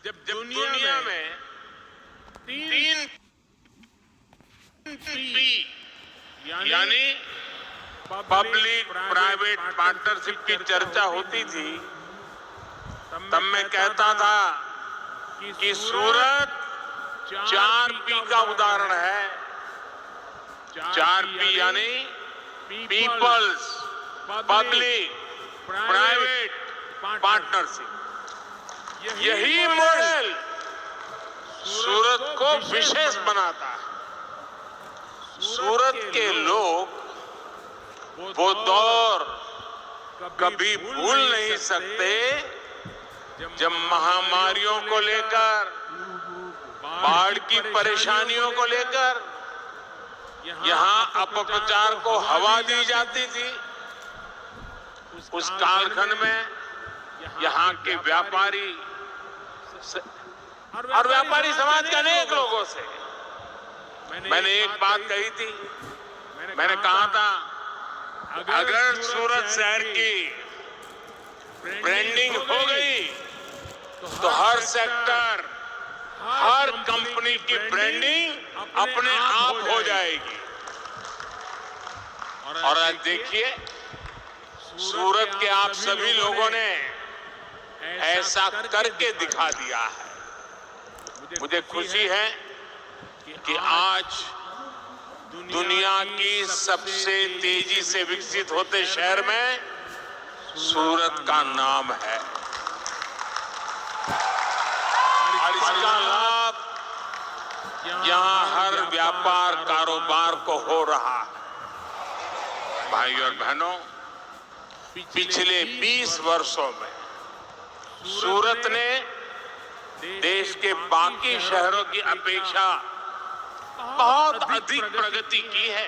जब दुनिया में तीन पी यानी पब्लिक प्राइवेट पार्टनरशिप की चर्चा होती थी, तब मैं कहता था कि सूरत 4P का उदाहरण है। 4P यानी पीपल्स, पब्लिक, प्राइवेट पार्टनरशिप। यही मॉडल सूरत को विशेष बनाता है। सूरत के लोग वो दौर कभी भूल नहीं सकते जब महामारियों को लेकर, बाढ़ की परेशानियों को लेकर यहाँ अपप्रचार को हवा दी जाती थी। उस कालखंड में यहाँ के व्यापारी और व्यापारी समाज के अनेक लोगों से मैंने एक बात कही थी। मैंने कहा था, अगर सूरत शहर की ब्रांडिंग हो गई तो हर सेक्टर, हर कंपनी की ब्रांडिंग अपने आप हो जाएगी। और आज देखिए, सूरत के आप सभी लोगों ने ऐसा करके दिखा दिया है। मुझे खुशी है कि आज दुनिया की सबसे तेजी से विकसित होते शहर में सूरत का नाम है। और इसका लाभ यहाँ हर व्यापार कारोबार को हो रहा है। भाई और बहनों, पिछले 20 वर्षों में सूरत ने देश के बाकी शहरों की अपेक्षा बहुत अधिक प्रगति की है,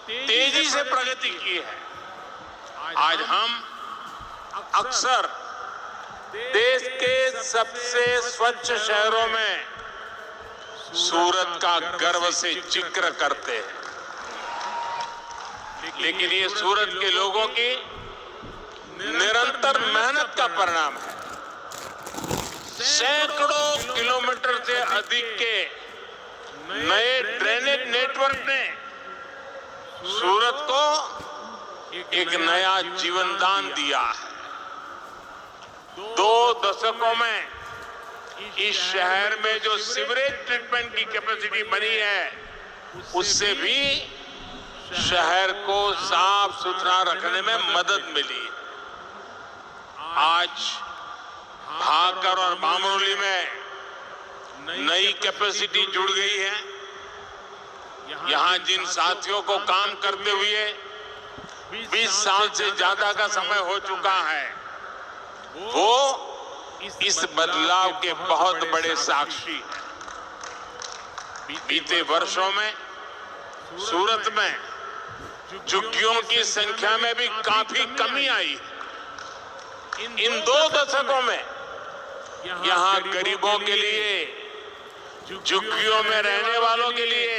तेजी से प्रगति की है। आज हम अक्सर देश के सबसे स्वच्छ शहरों में सूरत का गर्व से जिक्र करते हैं, लेकिन ये सूरत के लोगों की निरंतर मेहनत का परिणाम है। सैकड़ों किलोमीटर से अधिक के नए ड्रेनेज नेटवर्क ने सूरत को एक नया जीवन दान दिया है। 2 दशकों में इस शहर में जो सीवरेज ट्रीटमेंट की कैपेसिटी बनी है, उससे भी शहर को साफ सुथरा रखने में मदद मिली। आज भाकर और बामरोली में नई कैपेसिटी जुड़ गई है। यहाँ जिन साथियों को काम करते हुए 20 साल से ज्यादा का समय हो चुका है, वो इस बदलाव के बहुत बड़े साक्षी हैं। बीते वर्षों में सूरत में झुग्गियों की संख्या में भी काफी कमी आई है। इन 2 दशकों में यहाँ गरीबों के लिए, झुग्गियों में रहने वालों के लिए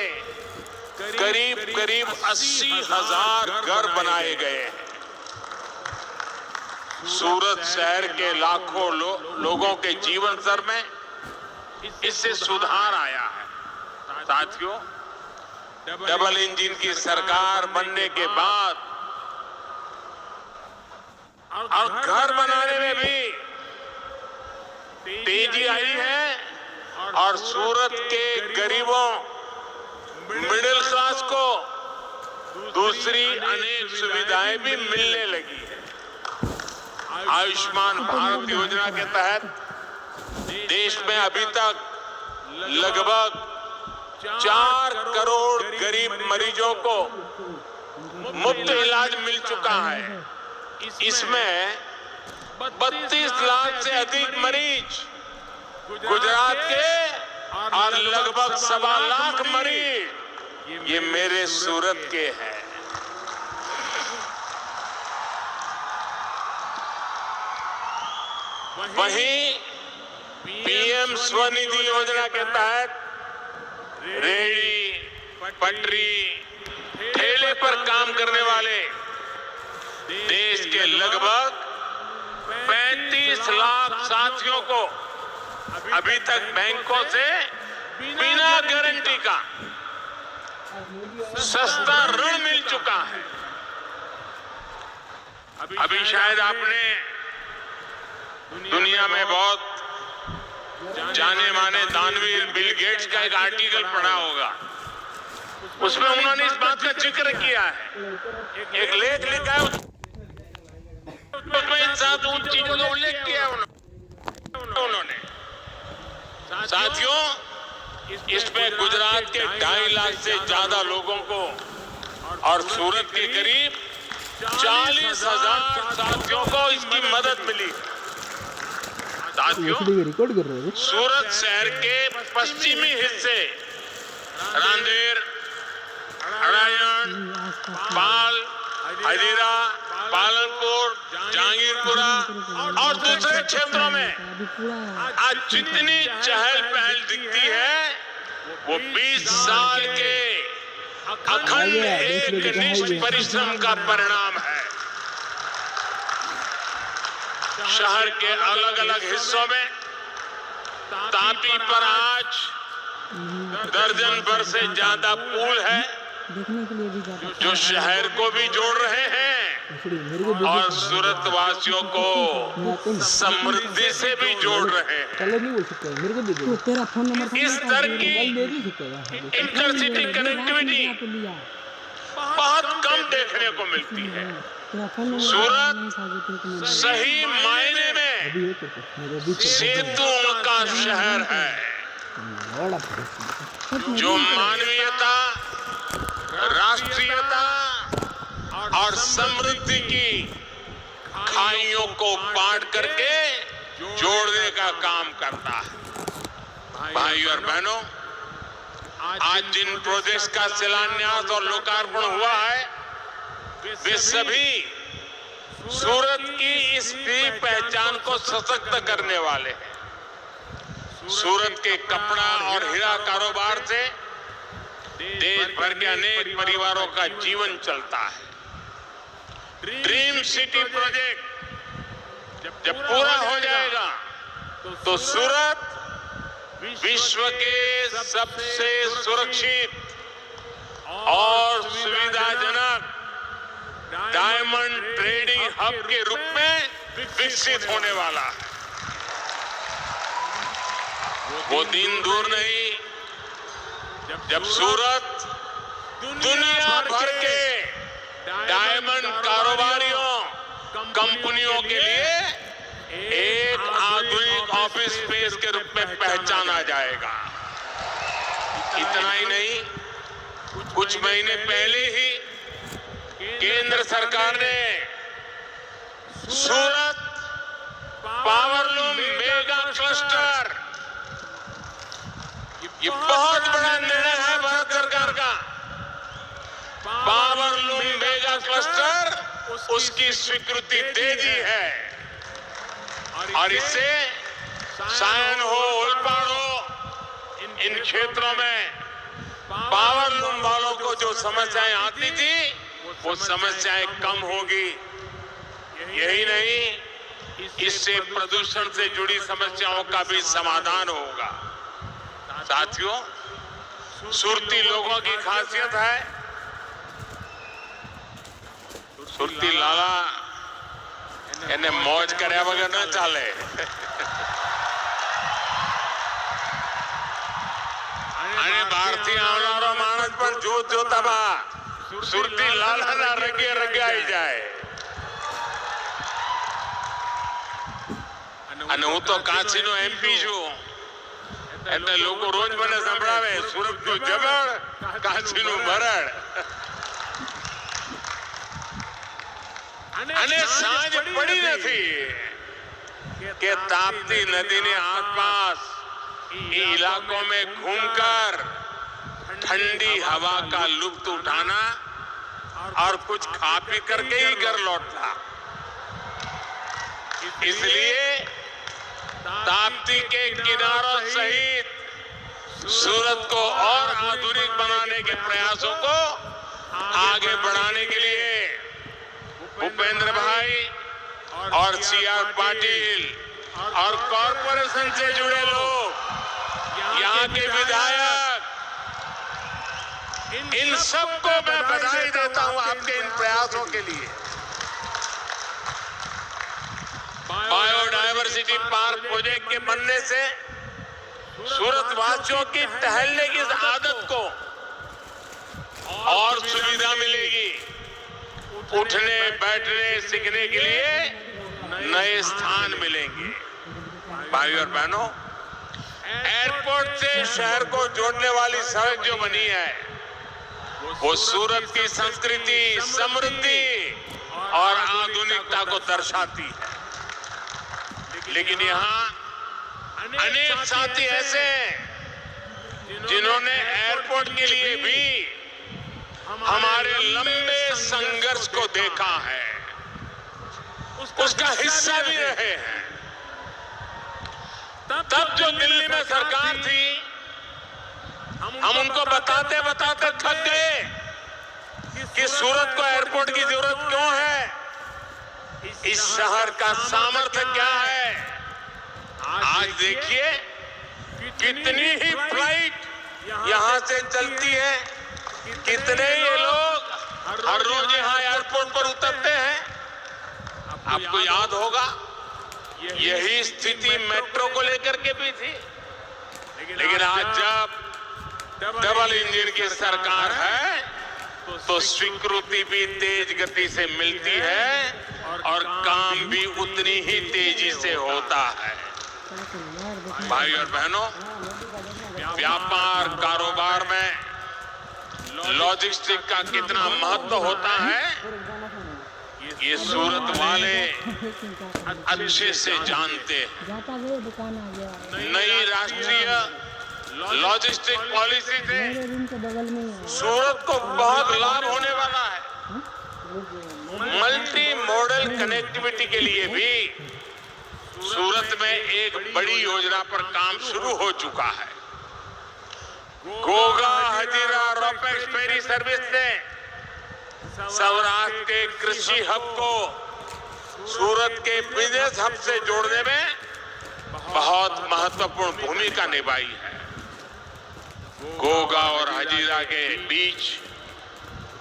करीब 80,000 घर बनाए गए हैं। सूरत शहर के लाखों लोगों के जीवन स्तर में इससे सुधार आया है। साथियों, डबल इंजन की सरकार बनने के बाद और घर बनाने में भी तेजी आई है और सूरत के गरीबों, मिडिल क्लास को दूसरी अनेक सुविधाएं भी मिलने लगी है। आयुष्मान भारत योजना के तहत देश में अभी तक लगभग 4 करोड़ गरीब मरीजों को मुफ्त इलाज मिल चुका है। इसमें 32 लाख से अधिक मरीज गुजरात के और लगभग 1.25 लाख मरीज ये मेरे सूरत के हैं। वहीं पीएम स्वनिधि योजना के तहत रेहड़ी, पटरी, ठेले पर काम करने वाले देश के लगभग 35 लाख साथियों को अभी तक बैंकों से बिना गारंटी का सस्ता ऋण मिल चुका है। अभी शायद आपने दुनिया में बहुत जाने माने दानवीर बिल गेट्स का एक आर्टिकल पढ़ा होगा। उसमें उन्होंने इस बात का जिक्र किया है, एक लेख लिखा है, उसमें इन 7 चीजों का उल्लेख किया है उन्होंने। साथियों, इसमें गुजरात के 2.5 लाख से ज्यादा लोगों को और सूरत के करीब 40,000 साथियों को इसकी मदद मिली। साथियों, सूरत शहर के पश्चिमी हिस्से रांदेर, अरायण, पाल, हजीरा, पालनपुर, जहांगीरपुरा और दूसरे क्षेत्रों में आज जितनी चहल पहल दिखती है वो 20 साल के अखंड एकनिष्ठ परिश्रम का परिणाम है। शहर के अलग अलग हिस्सों में तापी पर आज दर्जन भर से ज्यादा पुल है जो शहर को भी जोड़ रहे हैं और सूरत वासियों को समृद्धि से भी जोड़ रहे हैं। इस तरह की इंटरसिटी कनेक्टिविटी बहुत कम देखने को मिलती है। सूरत सही मायने में सेतुओं का शहर है जो मानवीयता, राष्ट्रीयता और समृद्धि की खाइयों को बांट करके जोड़ने का काम करता है। भाई और बहनों, आज जिन प्रोजेक्ट्स का शिलान्यास और लोकार्पण हुआ है वे सभी सूरत की इस भी पहचान को सशक्त करने वाले हैं। सूरत के कपड़ा और हीरा कारोबार से देश भर के अनेक परिवारों का जीवन चलता है। ड्रीम सिटी प्रोजेक्ट जब पूरा हो जाएगा तो सूरत विश्व के सबसे सुरक्षित और सुविधाजनक डायमंड ट्रेडिंग हब के रूप में विकसित होने वाला है। वो दिन दूर नहीं जब सूरत दुनिया भर के डायमंड कारोबारियों, कंपनियों के लिए एक आधुनिक ऑफिस स्पेस के रूप में पहचाना जाएगा। इतना ही नहीं, कुछ महीने पहले ही केंद्र सरकार ने सूरत पावरलूम मेगा क्लस्टर, ये बहुत बड़ा निर्णय है भारत सरकार का, पावरलूम मेगा क्लस्टर उसकी स्वीकृति दे दी है और इससे सायन हो, ओलपाड़ हो, इन क्षेत्रों में पावरलूम वालों को जो समस्याएं आती थी वो समस्याएं कम होगी। यही नहीं, इससे प्रदूषण से जुड़ी समस्याओं का भी समाधान होगा। साथियों, सुरती लोगों की खासियत है, सुरती लाला એને મોજ કર્યા વગર ન ચાલે। અને બહારથી આવનારો માણસ પણ જોતામાં સુરતી લાલાના રગે રગાઈ જાય। અને હું તો કાશીનો એમપી છું એટલે લોકો રોજ મને સંભળાવે સુરતનું જબડ, કાશીનું મરડ। અને સાંજ પડી નથી કે તાપ્તી નદીની आसपास इलाकों में घूमकर ठंडी हवा का लुत्फ उठाना और कुछ खा पी करके ही घर लौटना। इसलिए ताप्ती के किनारों सहित सूरत को और आधुनिक बनाने के प्रयासों को आगे बढ़ाने के लिए भूपेंद्र भाई और सीआर पाटिल और कॉरपोरेशन से जुड़े लोग यहाँ के विधायक, इन सबको मैं बधाई देता हूं आपके इन प्रयासों के लिए। बायोडायवर्सिटी पार्क प्रोजेक्ट के बनने से सूरत वासियों की टहलने की आदत को और सुविधा मिलेगी। उठने बैठने सीखने के लिए नए स्थान मिलेंगे। भाइयों और बहनों, एयरपोर्ट से शहर को जोड़ने वाली सड़क जो बनी है वो सूरत की संस्कृति, समृद्धि और आधुनिकता को दर्शाती है। लेकिन यहाँ अनेक साथी ऐसे हैं जिन्होंने एयरपोर्ट के लिए भी हमारे लंबे संघर्ष को देखा है, उसका हिस्सा भी रहे हैं। तब जो दिल्ली में सरकार थी, हम उनको बताते बताते थक गए कि सूरत को एयरपोर्ट की जरूरत क्यों है, इस शहर का सामर्थ्य क्या है। आज देखिए कितनी ही फ्लाइट यहां से चलती है, कितने ही लोग हर रोज यहां एयरपोर्ट पर उतरते हैं। आपको याद होगा यही स्थिति मेट्रो को लेकर के भी थी, लेकिन आज जब डबल इंजन की सरकार है तो स्वीकृति भी तेज गति से मिलती है और काम भी उतनी ही तेजी से होता है। भाई और बहनों, व्यापार कारोबार में लॉजिस्टिक का कितना महत्व होता है ये सूरत वाले अच्छे से जानते हैं। नई राष्ट्रीय लॉजिस्टिक पॉलिसी से सूरत को बहुत लाभ होने वाला है। मल्टी मॉडल कनेक्टिविटी के लिए भी सूरत में एक बड़ी योजना पर काम शुरू हो चुका है। Goga Hazira ropax ferry service ने सौराष्ट्र के कृषि हब को सूरत के बिजनेस हब से जोड़ने में बहुत महत्वपूर्ण भूमिका निभाई है। गोगा और हजीरा के बीच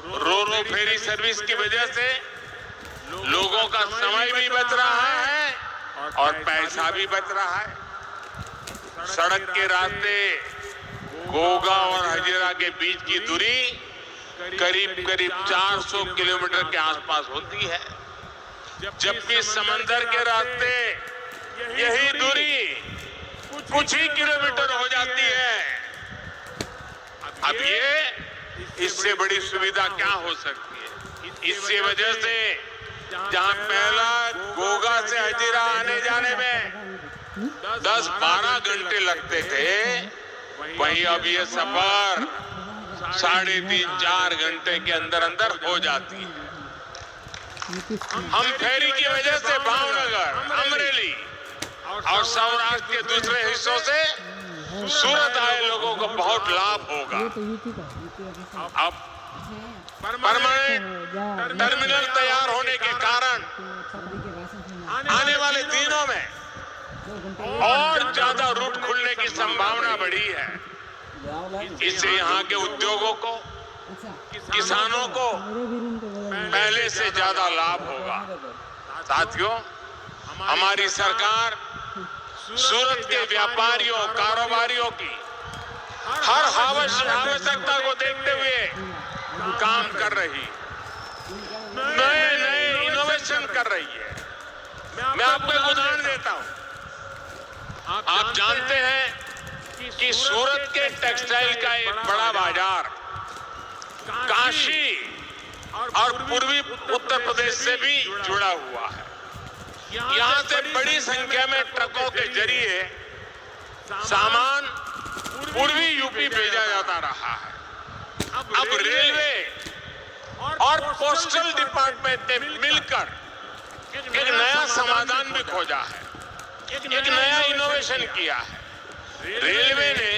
रो फेरी सर्विस की वजह से लोगों का समय भी बच रहा है और पैसा भी बच रहा है। सड़क के रास्ते गोगा और हजीरा के बीच की दूरी करीब 400 किलोमीटर के आसपास होती है, जबकि समंदर के रास्ते यही दूरी कुछ ही किलोमीटर हो जाती है। अब ये इससे बड़ी सुविधा क्या हो सकती है। इससे वजह से जहां पहला गोगा से हजीरा आने जाने में 10-12 घंटे लगते थे, वहीं अब ये सफर 3.5-4 घंटे के अंदर अंदर हो जाती है। हम फेरी की वजह से भावनगर, अमरेली और सौराष्ट्र के दूसरे हिस्सों से सूरत आए लोगों को बहुत लाभ होगा। अब परमानेंट टर्मिनल तैयार होने के कारण आने वाले दिनों में और ज्यादा रूट खुलने की संभावना बढ़ी है। इससे यहाँ के उद्योगों को, किसानों को पहले से ज्यादा लाभ होगा। साथियों, हमारी सरकार सूरत के व्यापारियों, कारोबारियों की हर आवश्यकता को देखते हुए काम कर रही, नए इनोवेशन कर रही है। मैं आपको एक उदाहरण देता हूं। आप जानते हैं कि सूरत के टेक्सटाइल का एक बड़ा बाजार काशी और पूर्वी उत्तर प्रदेश से भी जुड़ा हुआ है। यहाँ से बड़ी संख्या में ट्रकों के जरिए सामान पूर्वी यूपी भेजा जाता रहा है। अब रेलवे और पोस्टल डिपार्टमेंट ने मिलकर एक नया समाधान भी खोजा है, एक नया इनोवेशन किया है। रेलवे ने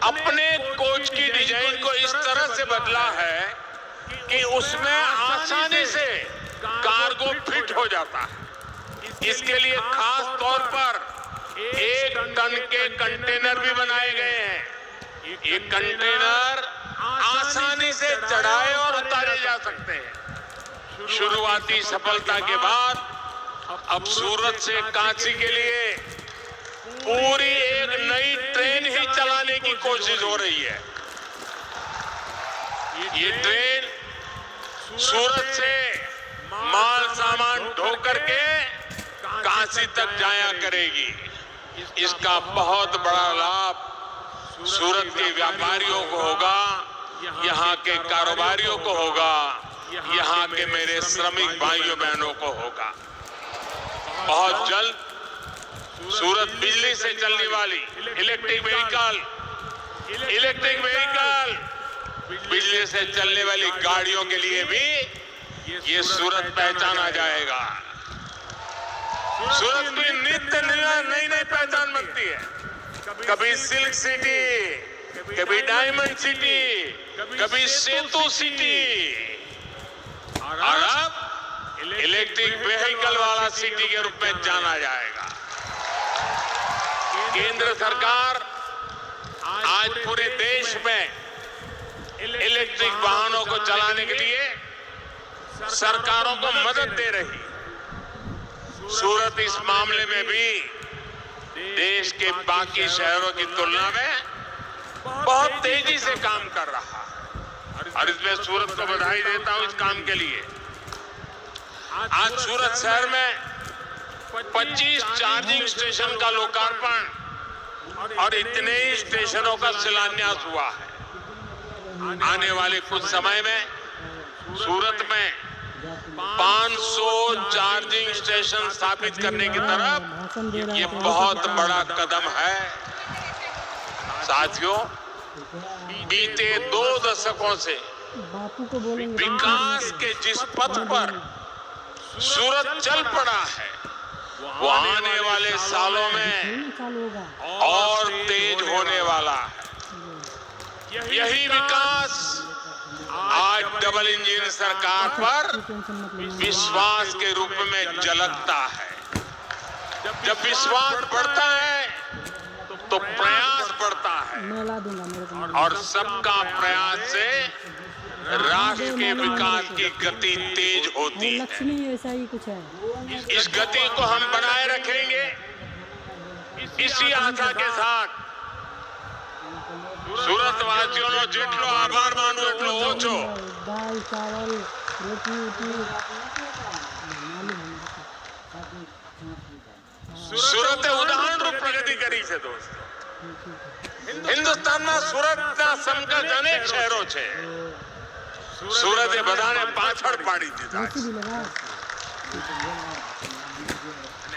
अपने कोच की डिजाइन को इस तरह से बदला है कि उसमें आसानी से कार्गो फिट हो जाता है। इसके लिए खास तौर पर 1 टन के कंटेनर भी बनाए गए हैं। ये कंटेनर आसानी से चढ़ाए और उतारे जा सकते हैं। शुरुआती सफलता के बाद अब सूरत से कांची के लिए पूरी एक नई ट्रेन ही चलाने की कोशिश हो रही है। ये ट्रेन सूरत से माल सामान ढो करके काशी तक जाया करेगी। इसका बहुत बड़ा लाभ सूरत के व्यापारियों को होगा, यहाँ के कारोबारियों को होगा, यहाँ के मेरे श्रमिक भाइयों बहनों को होगा। बहुत जल्द सूरत बिजली से चलने वाली इलेक्ट्रिक व्हीकल बिजली से चलने वाली गाड़ियों के लिए भी ये सूरत पहचाना जाएगा। सूरत की नित्य नई नई पहचान बनती है। कभी सिल्क सिटी, कभी डायमंड सिटी, कभी सेतु सिटी, और अब इलेक्ट्रिक व्हीकल वाला सिटी के रूप में जाना जाएगा। केंद्र सरकार आज पूरे देश में इलेक्ट्रिक वाहनों को चलाने के लिए सरकारों को मदद दे रही। सूरत इस मामले में भी देश के बाकी शहरों की तुलना में बहुत तेजी से काम कर रहा है, और इसमें सूरत को बधाई देता हूं इस काम के लिए। आज सूरत शहर में 25 चार्जिंग स्टेशन का लोकार्पण और इतने ही स्टेशनों का शिलान्यास हुआ है। आने वाले कुछ समय में सूरत में 500 चार्जिंग स्टेशन स्थापित करने की तरफ ये बहुत बड़ा कदम है। साथियों, बीते 2 दशकों से विकास के जिस पथ पर सूरत चल पड़ा है, वो आने वाले सालों में और तेज होने वाला है। यही विकास आज डबल इंजन सरकार पर विश्वास के रूप में झलकता है। जब विश्वास बढ़ता है तो प्रयास बढ़ता है, और सबका प्रयास से राष्ट्र के विकास की गति तेज होती है। ऐसा ही कुछ है। इस गति को हम बनाए रखेंगे। इसी आशा के साथ सूरत वासियों जेटलो आभार मानो એટલો ઓછો। दाल चावल रोटी સુરતે ઉદાહરણ રૂપ પ્રગતિ કરી છે દોસ્તો। હિન્દુસ્તાનના સુરતના સમકક્ષ અનેક શહેરો છે। સુરતે બધાને પાછળ પાડી દીધા છે,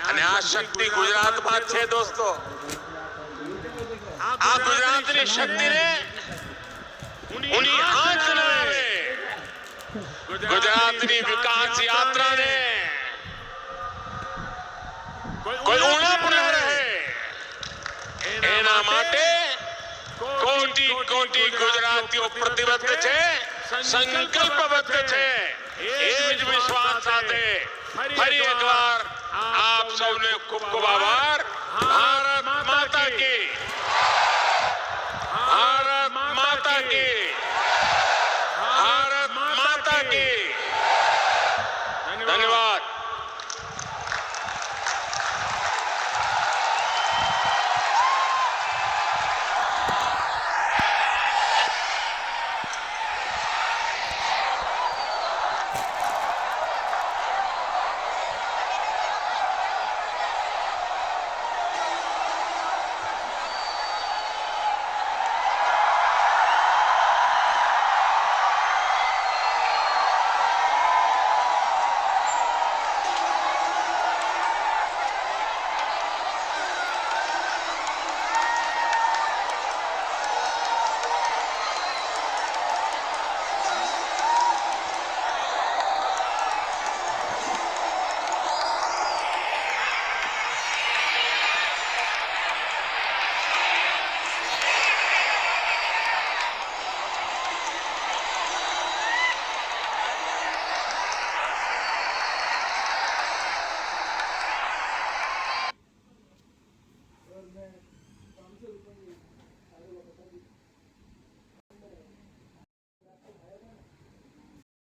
અને આ શક્તિ ગુજરાતમાં છે દોસ્તો। આ ગુજરાતની શક્તિને ઉની આંચ ન આવે, ગુજરાતની વિકાસ યાત્રાને કોઈ ઉણપ ન રહે, એના માટે કોટી કોટી ગુજરાતીઓ પ્રતિબદ્ધ છે, સંકલ્પબદ્ધ છે। એ જ વિશ્વાસ સાથે ફરી એકવાર આપ સૌને ખૂબ ખૂબ આભાર। ભારત